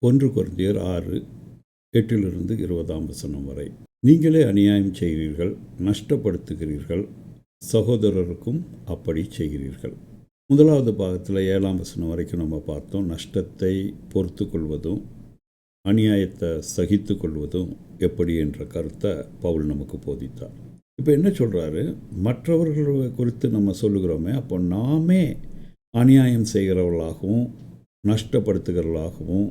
1 கொரிந்தியர் 6:8-20 வரை. நீங்களே அநியாயம் செய்கிறீர்கள், நஷ்டப்படுத்துகிறீர்கள், சகோதரருக்கும் அப்படி செய்கிறீர்கள். முதலாவது பாகத்தில் 7ஆம் வசனம் வரைக்கும் நம்ம பார்த்தோம். நஷ்டத்தை பொறுத்து கொள்வதும் அநியாயத்தை சகித்து கொள்வதும் எப்படி என்ற கருத்தை பவுல் நமக்கு போதித்தார். இப்போ என்ன சொல்கிறாரு, மற்றவர்களை குறித்து நம்ம சொல்லுகிறோமே, அப்போ நாமே அநியாயம் செய்கிறவர்களாகவும் நஷ்டப்படுத்துகிறவர்களாகவும்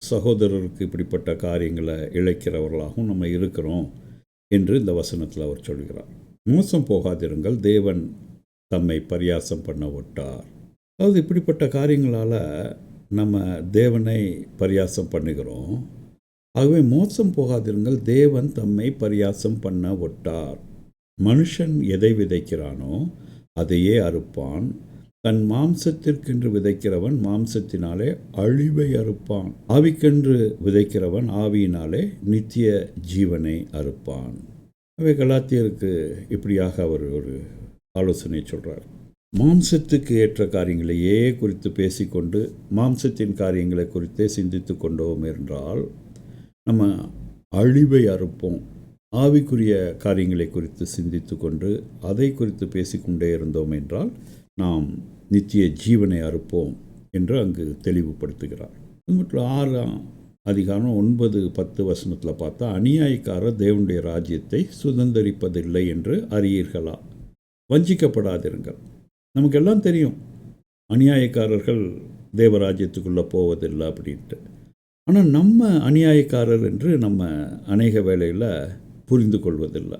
சகோதரருக்கு இப்படிப்பட்ட காரியங்களை இழைக்கிறவர்களாகவும் நம்ம இருக்கிறோம் என்று இந்த வசனத்தில் அவர் சொல்கிறார். மோசம் போகாதிருங்கள், தேவன் தம்மை பரியாசம் பண்ண விட்டார். அதாவது இப்படிப்பட்ட காரியங்களால் நம்ம தேவனை பரியாசம் பண்ணுகிறோம். ஆகவே மோசம் போகாதிருங்கள், தேவன் தம்மை பரியாசம் பண்ண விட்டார். மனுஷன் எதை விதைக்கிறானோ அதையே அறுப்பான். தன் மாம்சத்திற்கென்று விதைக்கிறவன் மாம்சத்தினாலே அழிவை அறுப்பான். ஆவிக்கென்று விதைக்கிறவன் ஆவியினாலே நித்திய ஜீவனை அறுப்பான். அவை கலாத்தியருக்கு இப்படியாக அவர் ஒரு ஆலோசனை சொல்கிறார். மாம்சத்துக்கு ஏற்ற காரியங்களையே குறித்து பேசிக்கொண்டு மாம்சத்தின் காரியங்களை குறித்தே சிந்தித்து கொண்டோம் என்றால் நம்ம அழிவை அறுப்போம். ஆவிக்குரிய காரியங்களை குறித்து சிந்தித்து கொண்டு அதை குறித்து பேசிக்கொண்டே இருந்தோம் என்றால் நாம் நித்திய ஜீவனை அறுப்போம் என்று அங்கு தெளிவுபடுத்துகிறார். அது மட்டும் 6ஆம் அதிகாரம் 9-10 வசனத்தில் பார்த்தா, அநியாயக்காரர் தேவனுடைய ராஜ்யத்தை சுதந்தரிப்பதில்லை என்று அறியீர்களா? வஞ்சிக்கப்படாதிருங்கள். நமக்கெல்லாம் தெரியும் அநியாயக்காரர்கள் தேவராஜ்யத்துக்குள்ளே போவதில்லை அப்படின்ட்டு. ஆனால் நம்ம அநியாயக்காரர் என்று நம்ம அநேக வேளையில் புரிந்து கொள்வதில்லை.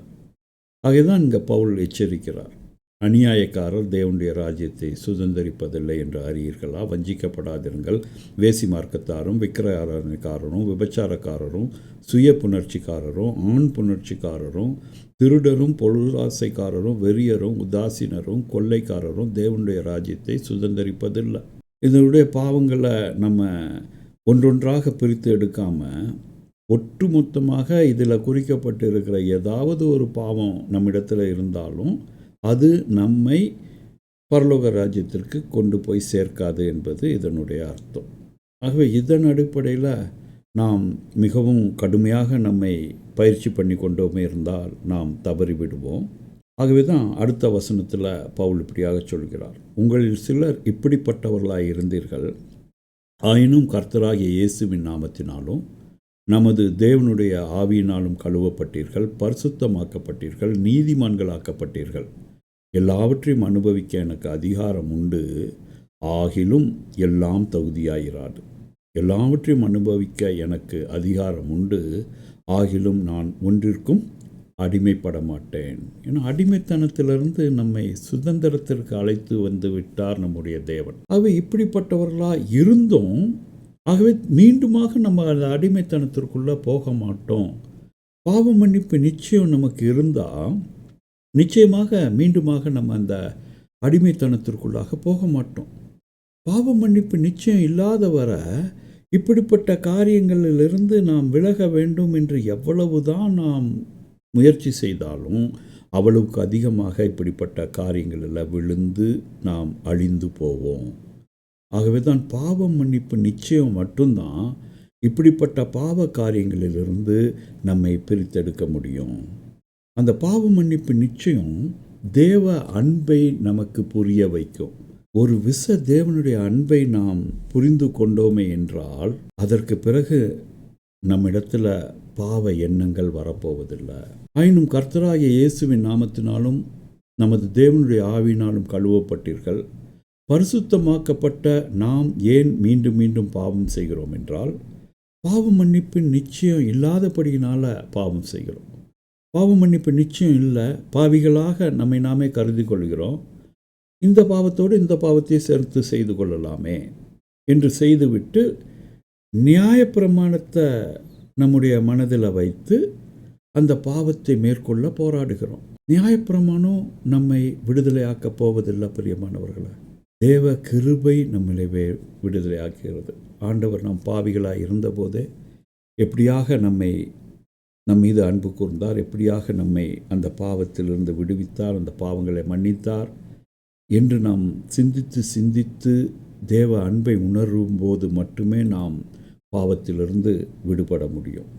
ஆகதான் இங்கே பவுல் எச்சரிக்கிறார். அநியாயக்காரர் தேவனுடைய ராஜ்யத்தை சுதந்தரிப்பதில்லை என்று அறியீர்களா? வஞ்சிக்கப்படாதிருங்கள். வேசி மார்க்கத்தாரும் விக்கிரக ஆராதனைக்காரரும் விபச்சாரக்காரரும் சுய புணர்ச்சிக்காரரும் ஆண் புணர்ச்சிக்காரரும் திருடரும் பொருளாசைக்காரரும் வெறியரும் உதாசீனரும் கொள்ளைக்காரரும் தேவனுடைய ராஜ்யத்தை சுதந்தரிப்பதில்லை. இதனுடைய பாவங்களை நம்ம ஒன்றொன்றாக பிரித்து எடுக்காமல் ஒட்டுமொத்தமாக இதில் குறிக்கப்பட்டு இருக்கிற ஏதாவது ஒரு பாவம் நம்மிடத்தில் இருந்தாலும் அது நம்மை பரலோக ராஜ்யத்திற்கு கொண்டு போய் சேர்க்காது என்பது இதனுடைய அர்த்தம். ஆகவே இதன் அடிப்படையில் நாம் மிகவும் கடுமையாக நம்மை பயிற்சி பண்ணி கொண்டோமே இருந்தால் நாம் தவறிவிடுவோம். ஆகவே தான் அடுத்த வசனத்தில் பவுல் இப்படியாக சொல்கிறார். உங்களில் சிலர் இப்படிப்பட்டவர்களாக இருந்தீர்கள், ஆயினும் கர்த்தராகிய இயேசுவின் நாமத்தினாலும் நமது தேவனுடைய ஆவியினாலும் கழுவப்பட்டீர்கள், பரிசுத்தமாக்கப்பட்டீர்கள், நீதிமான்களாக்கப்பட்டீர்கள். எல்லாவற்றையும் அனுபவிக்க எனக்கு அதிகாரம் உண்டு, ஆகிலும் எல்லாம் தகுதியாயிராது. எல்லாவற்றையும் அனுபவிக்க எனக்கு அதிகாரம் உண்டு, ஆகிலும் நான் ஒன்றிற்கும் அடிமைப்பட மாட்டேன். ஏன்னா அடிமைத்தனத்திலிருந்து நம்மை சுதந்திரத்திற்கு அழைத்து வந்து விட்டார் நம்முடைய தேவன். ஆகவே இப்படிப்பட்டவர்களாக இருந்தும் ஆகவே மீண்டுமாக நம்ம அந்த அடிமைத்தனத்திற்குள்ளே போக மாட்டோம். பாவ மன்னிப்பு நிச்சயம் நமக்கு இருந்தால் நிச்சயமாக மீண்டுமாக நம்ம அந்த அடிமைத்தனத்திற்குள்ளாக போக மாட்டோம். பாவ மன்னிப்பு நிச்சயம் இல்லாத வர இப்படிப்பட்ட காரியங்களிலிருந்து நாம் விலக வேண்டும் என்று எவ்வளவுதான் நாம் முயற்சி செய்தாலும் அவ்வளவுக்கு அதிகமாக இப்படிப்பட்ட காரியங்களில் விழுந்து நாம் அழிந்து போவோம். ஆகவே தான் பாவ மன்னிப்பு நிச்சயம் மட்டும்தான் இப்படிப்பட்ட பாவ காரியங்களிலிருந்து நம்மை பிரித்தெடுக்க முடியும். அந்த பாவ மன்னிப்பு நிச்சயம் தேவ அன்பை நமக்கு புரிய வைக்கும். ஒரு தேவனுடைய அன்பை நாம் புரிந்து கொண்டோமே என்றால் அதற்கு பிறகு நம்மிடத்தில் பாவ எண்ணங்கள் வரப்போவதில்லை. ஆயினும் கர்த்தராகிய இயேசுவின் நாமத்தினாலும் நமது தேவனுடைய ஆவியினாலும் கழுவப்பட்டீர்கள், பரிசுத்தமாக்கப்பட்ட நாம் ஏன் மீண்டும் மீண்டும் பாவம் செய்கிறோம் என்றால் பாவ மன்னிப்பின் நிச்சயம் இல்லாதபடியினால் பாவம் செய்கிறோம். பாவ மன்னிப்பு நிச்சயம் இல்லை, பாவிகளாக நம்மை நாமே கருதி கொள்கிறோம். இந்த பாவத்தோடு இந்த பாவத்தை சேர்த்து செய்து கொள்ளலாமே என்று செய்துவிட்டு நியாயப்பிரமாணத்தை நம்முடைய மனதில் வைத்து அந்த பாவத்தை மேற்கொள்ள போராடுகிறோம். நியாயப்பிரமாணம் நம்மை விடுதலையாக்கப் போவதில்லை பிரியமானவர்களை. தேவ கிருபை நம்மளை விடுதலையாக்குகிறது. ஆண்டவர் நாம் பாவிகளாக இருந்தபோதே எப்படியாக நம் மீது அன்பு கூர்ந்தார், எப்படியாக நம்மை அந்த பாவத்திலிருந்து விடுவித்தார், அந்த பாவங்களை மன்னித்தார் என்று நாம் சிந்தித்து தேவ அன்பை உணரும் போது மட்டுமே நாம் பாவத்திலிருந்து விடுபட முடியும்.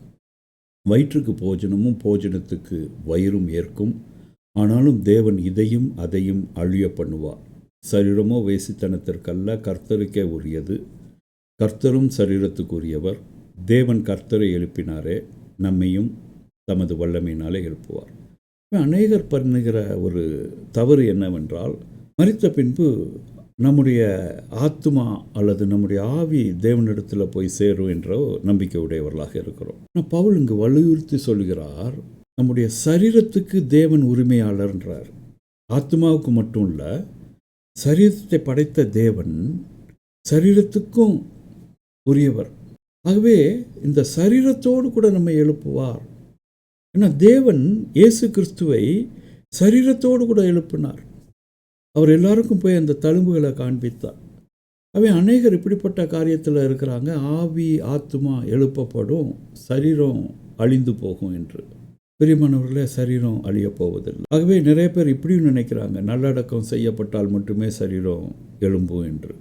வயிற்றுக்கு போஜனமும் போஜனத்துக்கு வயிறும் ஏற்கும். ஆனாலும் தேவன் இதையும் அதையும் அழிய பண்ணுவார். சரீரமோ வேசித்தனத்திற்கல்ல, கர்த்தருக்கே உரியது. கர்த்தரும் சரீரத்துக்குரியவர். தேவன் கர்த்தரை எழுப்பினாரே, நம்மையும் தமது வல்லமையினாலே எழுப்புவார். அநேகர் பண்ணுகிற ஒரு தவறு என்னவென்றால், மரித்த பின்பு நம்முடைய ஆத்மா அல்லது நம்முடைய ஆவி தேவனிடத்தில் போய் சேரும் என்ற நம்பிக்கை உடையவர்களாக இருக்கிறோம். பவுல் இங்கு வலியுறுத்தி சொல்கிறார், நம்முடைய சரீரத்துக்கு தேவன் உரிமையாளர்ன்றார். ஆத்மாவுக்கு மட்டும் இல்லை, சரீரத்தை படைத்த தேவன் சரீரத்துக்கும் உரியவர். ஆகவே இந்த சரீரத்தோடு கூட நம்மை எழுப்புவார். ஏன்னா தேவன் இயேசு கிறிஸ்துவை சரீரத்தோடு கூட எழுப்பினார். அவர் எல்லாருக்கும் போய் அந்த தழும்புகளை காண்பித்தார். அநேகர் இப்படிப்பட்ட காரியத்தில் இருக்கிறாங்க. ஆவி ஆத்மா எழுப்பப்படும், சரீரம் அழிந்து போகும் என்று. பிரியமானவர்களே, சரீரம் அழியப் போவதில்லை. ஆகவே நிறைய பேர் இப்படியும் நினைக்கிறாங்க, நல்லடக்கம் செய்யப்பட்டால் மட்டுமே சரீரம் எழும்பும் என்று.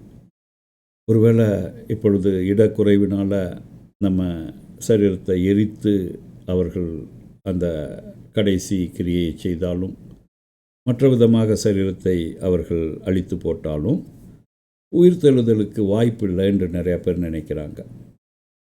ஒருவேளை இப்பொழுது இடக்குறைவினால் நம்ம சரீரத்தை எரித்து அவர்கள் அந்த கடைசி கிரியை செய்தாலும், மற்ற விதமாக சரீரத்தை அவர்கள் அழித்து போட்டாலும் உயிர்த்தெழுதலுக்கு வாய்ப்பு இல்லை என்று நிறையா பேர் நினைக்கிறாங்க.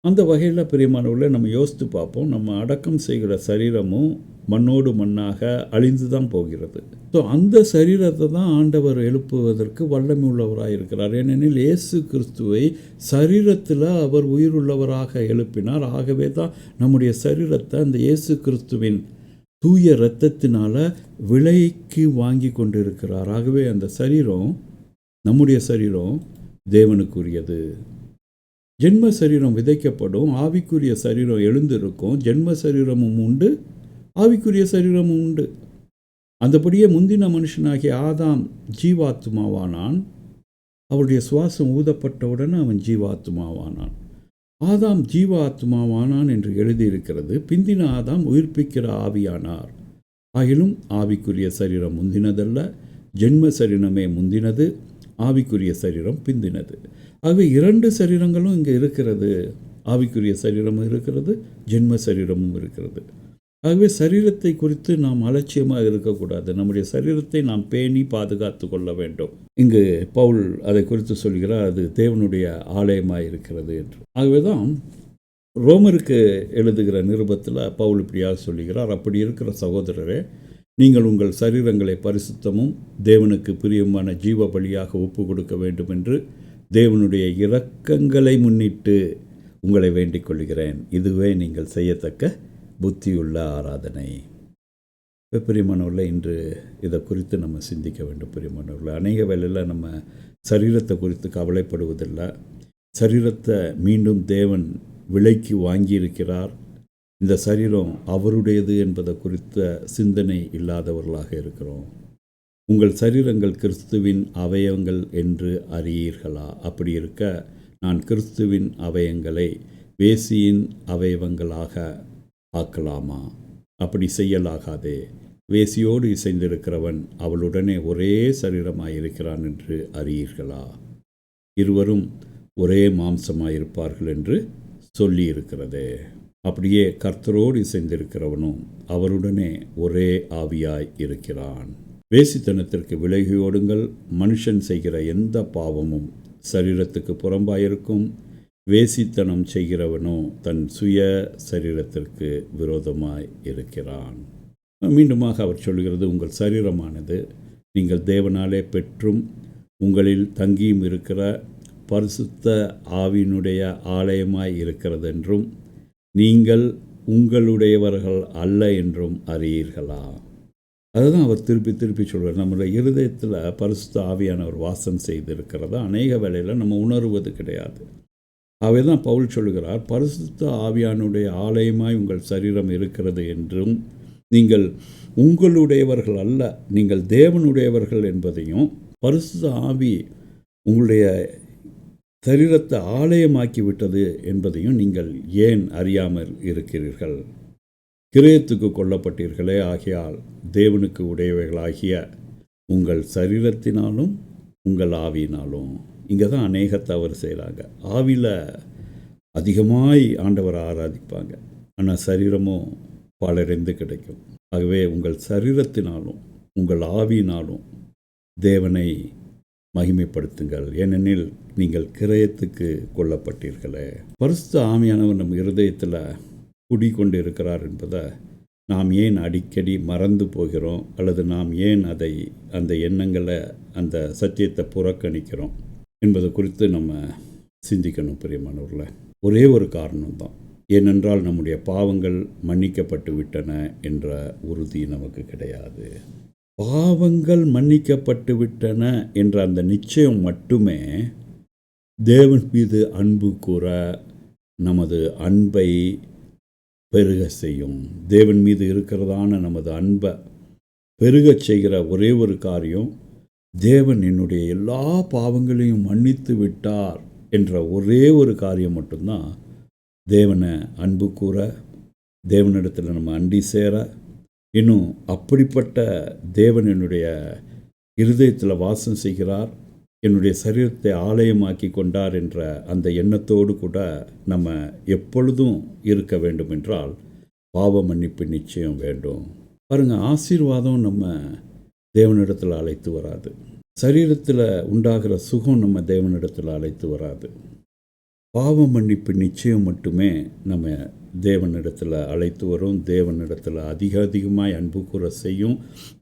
அந்த வகையில் பிரியமானவர்களே, நம்ம யோசித்து பார்ப்போம். நம்ம அடக்கம் செய்கிற சரீரமும் மண்ணோடு மண்ணாக அழிந்து தான் போகிறது. ஸோ அந்த சரீரத்தை தான் ஆண்டவர் எழுப்புவதற்கு வல்லமை உள்ளவராக இருக்கிறார். ஏனெனில் இயேசு கிறிஸ்துவை சரீரத்தில் அவர் உயிருள்ளவராக எழுப்பினார். ஆகவே தான் நம்முடைய சரீரத்தை அந்த இயேசு கிறிஸ்துவின் தூய இரத்தத்தினால் விலைக்கு வாங்கி கொண்டிருக்கிறார். ஆகவே அந்த சரீரம், நம்முடைய சரீரம் தேவனுக்குரியது. ஜென்ம சரீரம் விதைக்கப்படும், ஆவிக்குரிய சரீரம் எழுந்திருக்கும். ஜென்ம சரீரமும் உண்டு, ஆவிக்குரிய சரீரமும் உண்டு. அந்தபடியே முந்தின மனுஷனாகிய ஆதாம் ஜீவாத்மாவானான். அவருடைய சுவாசம் ஊதப்பட்டவுடன் அவன் ஜீவாத்மாவானான். ஆதாம் ஜீவாத்மாவானான் என்று எழுதியிருக்கிறது. பிந்தின ஆதாம் உயிர்ப்பிக்கிற ஆவியானார். ஆகிலும் ஆவிக்குரிய சரீரம் முந்தினதல்ல, ஜென்ம சரீரமே முந்தினது, ஆவிக்குரிய சரீரம் பிந்தினது. ஆகவே 2 சரீரங்களும் இங்கே இருக்கிறது. ஆவிக்குரிய சரீரமும் இருக்கிறது, ஜென்ம சரீரமும் இருக்கிறது. ஆகவே சரீரத்தை குறித்து நாம் அலட்சியமாக இருக்கக்கூடாது. நம்முடைய சரீரத்தை நாம் பேணி பாதுகாத்து கொள்ள வேண்டும். இங்கு பவுல் அதை குறித்து சொல்கிறார், அது தேவனுடைய ஆலயமாக இருக்கிறது என்று. ஆகவே தான் ரோமருக்கு எழுதுகிற நிருபத்தில் பவுல் இப்படியாக சொல்லுகிறார், அப்படி இருக்கிற சகோதரரே, நீங்கள் உங்கள் சரீரங்களை பரிசுத்தமும் தேவனுக்கு பிரியமான ஜீவ பலியாக ஒப்பு கொடுக்க வேண்டும் என்று தேவனுடைய இரக்கங்களை முன்னிட்டு உங்களை வேண்டிக் கொள்கிறேன். இதுவே நீங்கள் செய்யத்தக்க புத்தியுள்ள ஆராதனை. பிரியமானவர்களே, இன்று இதை குறித்து நம்ம சிந்திக்க வேண்டும். பிரியமானவர்களே, அநேக வேளையில் நம்ம சரீரத்தை குறித்து கவலைப்படுவதில்லை. சரீரத்தை மீண்டும் தேவன் விலைக்கு வாங்கியிருக்கிறார். இந்த சரீரம் அவருடையது என்பதை குறித்த சிந்தனை இல்லாதவர்களாக இருக்கிறோம். உங்கள் சரீரங்கள் கிறிஸ்துவின் அவயவங்கள் என்று அறியீர்களா? அப்படி இருக்க நான் கிறிஸ்துவின் அவயங்களை வேசியின் அவயவங்களாக ஆக்கலாமா? அப்படி செய்யலாகாதே. வேசியோடு இசைந்திருக்கிறவன் அவளுடனே ஒரே சரீரமாயிருக்கிறான் என்று அறியீர்களா? இருவரும் ஒரே மாம்சமாயிருப்பார்கள் என்று சொல்லியிருக்கிறதே. அப்படியே கர்த்தரோடு இசைந்திருக்கிறவனும் அவருடனே ஒரே ஆவியாய் இருக்கிறான். வேசித்தனத்திற்கு விலகியோடுங்கள். மனுஷன் செய்கிற எந்த பாவமும் சரீரத்துக்கு புறம்பாயிருக்கும். வேசித்தனம் செய்கிறவனோ தன் சுய சரீரத்திற்கு விரோதமாய் இருக்கிறான். மீண்டுமாக அவர் சொல்கிறது, உங்கள் சரீரமானது நீங்கள் தேவனாலே பெற்றும் உங்களில் தங்கியும் இருக்கிற பரிசுத்த ஆவியினுடைய ஆலயமாய் இருக்கிறது என்றும் நீங்கள் உங்களுடையவர்கள் அல்ல என்றும் அறியீர்களா? அதுதான் அவர் திருப்பி திருப்பி சொல்கிறார். நம்முடைய இருதயத்தில் பரிசுத்த ஆவியானவர் வாசம் செய்திருக்கிறதா அநேக வேளையில் நம்ம உணர்வது கிடையாது. அவை தான் பவுல் சொல்கிறார், பரிசுத்த ஆவியானுடைய ஆலயமாய் உங்கள் சரீரம் இருக்கிறது என்றும் நீங்கள் உங்களுடையவர்கள் அல்ல, நீங்கள் தேவனுடையவர்கள் என்பதையும், பரிசுத்த ஆவி உங்களுடைய சரீரத்தை ஆலயமாக்கி விட்டது என்பதையும் நீங்கள் ஏன் அறியாமல் இருக்கிறீர்கள்? கிரயத்துக்கு கொல்லப்பட்டீர்களே, ஆகியால் தேவனுக்கு உடையவைகளாகிய உங்கள் சரீரத்தினாலும் உங்கள் ஆவியினாலும். இங்கே தான் அநேக தவறு செய்கிறாங்க. ஆவியில் அதிகமாய் ஆண்டவரை ஆராதிப்பாங்க. ஆனால் சரீரமோ பாழடைந்து கிடைக்கும். ஆகவே உங்கள் சரீரத்தினாலும் உங்கள் ஆவியினாலும் தேவனை மகிமைப்படுத்துங்கள். ஏனெனில் நீங்கள் கிரயத்துக்கு கொல்லப்பட்டீர்களே. பரிசுத்த ஆவியானவர் நம் இருதயத்தில் குடிக்கொண்டு இருக்கிறார் என்பதை நாம் ஏன் அடிக்கடி மறந்து போகிறோம், அல்லது நாம் ஏன் அந்த எண்ணங்களை, அந்த சத்தியத்தை புறக்கணிக்கிறோம் என்பது குறித்து நம்ம சிந்திக்கணும் பிரியமானவர்களே. ஒரே ஒரு காரணம்தான். ஏனென்றால் நம்முடைய பாவங்கள் மன்னிக்கப்பட்டு விட்டன என்ற உறுதி நமக்கு கிடையாது. பாவங்கள் மன்னிக்கப்பட்டு விட்டன என்ற அந்த நிச்சயம் மட்டுமே தேவன் மீது அன்பு கூற நமது அன்பை பெருக செய்யும். தேவன் மீது இருக்கிறதான நமது அன்பை பெருகச் செய்கிற ஒரே ஒரு காரியம், தேவன் என்னுடைய எல்லா பாவங்களையும் மன்னித்து விட்டார் என்ற ஒரே ஒரு காரியம் மட்டும்தான் தேவனை அன்பு கூற, தேவனிடத்தில் நம்ம அண்டி சேர, இன்னும் அப்படிப்பட்ட தேவன் என்னுடைய இருதயத்தில் வாசம் செய்கிறார், என்னுடைய சரீரத்தை ஆலயமாக்கி கொண்டார் என்ற அந்த எண்ணத்தோடு கூட நம்ம எப்பொழுதும் இருக்க வேண்டும் என்றால் பாவ மன்னிப்பு நிச்சயம் வேண்டும். பாருங்கள், ஆசீர்வாதம் நம்ம தேவனிடத்தில் அழைத்து வராது. சரீரத்தில் உண்டாகிற சுகம் நம்ம தேவனிடத்தில் அழைத்து வராது. பாவ மன்னிப்பு நிச்சயம் மட்டுமே நம்ம தேவனிடத்தில் அழைத்து வரும். தேவனிடத்தில் அதிகமாய் அன்பு கூற செய்யும்.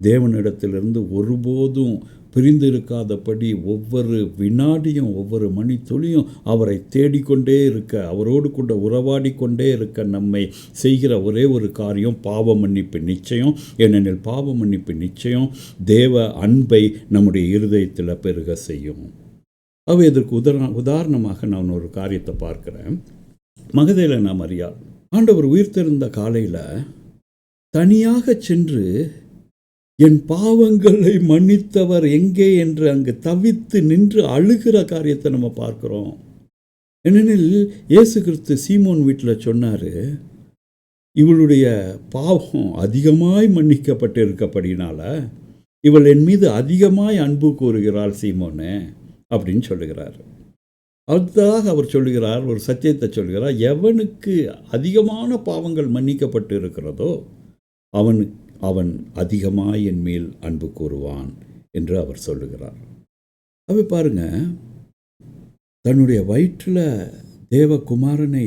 தேவனிடத்திலிருந்து ஒருபோதும் பிரிந்திருக்காதபடி ஒவ்வொரு வினாடியும் ஒவ்வொரு மணித்துளியும் அவரை தேடிக்கொண்டே இருக்க, அவரோடு கூட உறவாடி கொண்டே இருக்க நம்மை செய்கிற ஒரே ஒரு காரியம் பாவ மன்னிப்பு நிச்சயம். ஏனெனில் பாவ மன்னிப்பு நிச்சயம் தேவ அன்பை நம்முடைய இருதயத்தில் பெருக செய்யும். அவை இதற்கு உதாரணமாக நான் ஒரு காரியத்தை பார்க்கிறேன். மகதலேனா மரியாள் ஆண்டவர் உயிர்த்தெழுந்த காலையில் தனியாக சென்று என் பாவங்களை மன்னித்தவர் எங்கே என்று அங்கு தவித்து நின்று அழுகிற காரியத்தை நம்ம பார்க்கிறோம். ஏனெனில் இயேசு கிறிஸ்து சீமோன் வீட்டில் சொன்னார், இவளுடைய பாவம் அதிகமாய் மன்னிக்கப்பட்டு இருக்கப்படினால இவள் என் மீது அதிகமாய் அன்பு கூறுகிறாள் சீமோனே அப்படின்னு சொல்லுகிறார். அடுத்ததாக அவர் சொல்லுகிறார், ஒரு சத்தியத்தை சொல்கிறார், எவனுக்கு அதிகமான பாவங்கள் மன்னிக்கப்பட்டு இருக்கிறதோ அவன் அதிகமாய் என் மேல் அன்பு கூறுவான் என்று அவர் சொல்லுகிறார். அவை பாருங்க, தன்னுடைய வயிற்றில் தேவகுமாரனை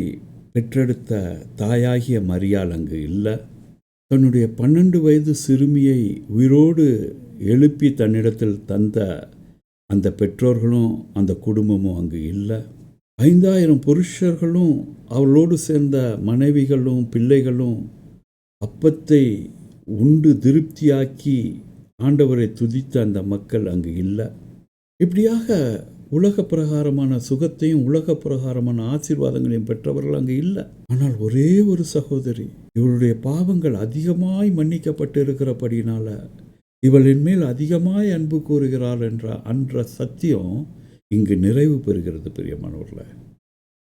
பெற்றெடுத்த தாயாகிய மரியாள் அங்கு இல்லை. தன்னுடைய 12 வயது சிறுமியை உயிரோடு எழுப்பி தன்னிடத்தில் தந்த அந்த பெற்றோர்களும் அந்த குடும்பமும் அங்கு இல்லை. 5000 புருஷர்களும் அவளோடு சேர்ந்த மனைவிகளும் பிள்ளைகளும் அப்பத்தை உண்டு திருப்தியாக்கி ஆண்டவரை துதித்த அந்த மக்கள் அங்கு இல்லை. இப்படியாக உலக பிரகாரமான சுகத்தையும் உலக பிரகாரமான ஆசீர்வாதங்களையும் பெற்றவர்கள் அங்கு இல்லை. ஆனால் ஒரே ஒரு சகோதரி, இவளுடைய பாவங்கள் அதிகமாய் மன்னிக்கப்பட்டு இருக்கிறபடினால இவள் என் மேல் அதிகமாய் அன்பு கூறுகிறாள் என்ற சத்தியம் இங்கு நிறைவு பெறுகிறது. பிரியமானவர்களே,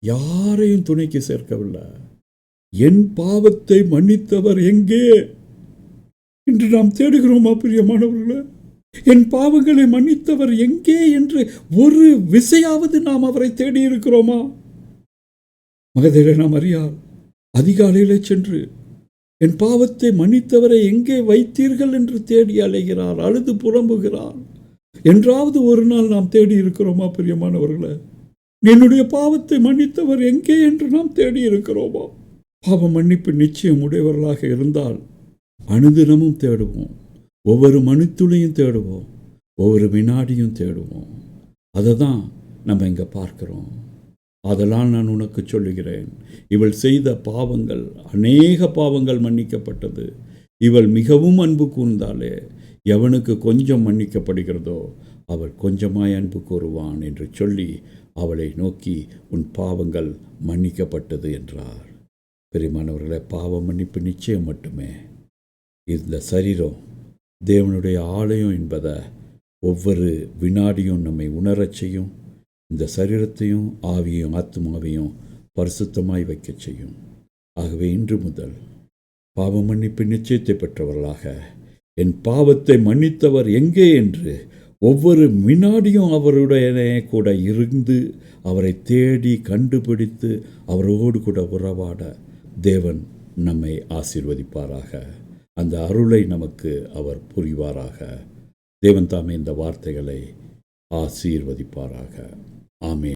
யாரையும் துணைக்கு சேர்க்கவில்லை. என் பாவத்தை மன்னித்தவர் எங்கே என்று நாம் தேடுகிறோமா பிரியமானவர்களே? என் பாவங்களை மன்னித்தவர் எங்கே என்று ஒரு விசையாவது நாம் அவரை தேடி இருக்கிறோமா? மகதலேனா மரியாள் அதிகாலையிலே சென்று என் பாவத்தை மன்னித்தவரை எங்கே வைத்தீர்கள் என்று தேடி அலைகிறார், அழுது புலம்புகிறார். என்றாவது ஒரு நாள் நாம் தேடி இருக்கிறோமா பிரியமானவர்களே? என்னுடைய பாவத்தை மன்னித்தவர் எங்கே என்று நாம் தேடி இருக்கிறோமா? பாவ மன்னிப்பு நிச்சயம் உடையவர்களாக இருந்தால் அனுதினமும் தேடுவோம், ஒவ்வொரு மணித்துளியும் தேடுவோம், ஒவ்வொரு வினாடியும் தேடுவோம். அதை தான் நம்ம இங்கே பார்க்கிறோம். அதெல்லாம் நான் உனக்கு சொல்லுகிறேன், இவள் செய்த பாவங்கள் அநேக பாவங்கள் மன்னிக்கப்பட்டது. இவள் மிகவும் அன்பு கூர்ந்தாலே எவனுக்கு கொஞ்சம் மன்னிக்கப்படுகிறதோ அவள் கொஞ்சமாய் அன்பு கூறுவான் என்று சொல்லி அவளை நோக்கி உன் பாவங்கள் மன்னிக்கப்பட்டது என்றார். பெரியமானவர்களே, பாவ மன்னிப்பு நிச்சயம் மட்டுமே இந்த சரீரம் தேவனுடைய ஆலயம் என்பதை ஒவ்வொரு வினாடியும் நம்மை உணரச் செய்யும். இந்த சரீரத்தையும் ஆவியையும் ஆத்மாவையும் பரிசுத்தமாய் வைக்க செய்யும். ஆகவே இன்று முதல் பாவ மன்னிப்பு நிச்சயத்தை பெற்றவர்களாக என் பாவத்தை மன்னித்தவர் எங்கே என்று ஒவ்வொரு வினாடியும் அவருடனே கூட இருந்து அவரை தேடி கண்டுபிடித்து அவரோடு கூட உறவாட தேவன் நம்மை ஆசீர்வதிப்பாராக. அந்த அருளை நமக்கு அவர் புரிவாராக. தேவன் தாமே இந்த வார்த்தைகளை ஆசீர்வதிப்பாராக. ஆமென்.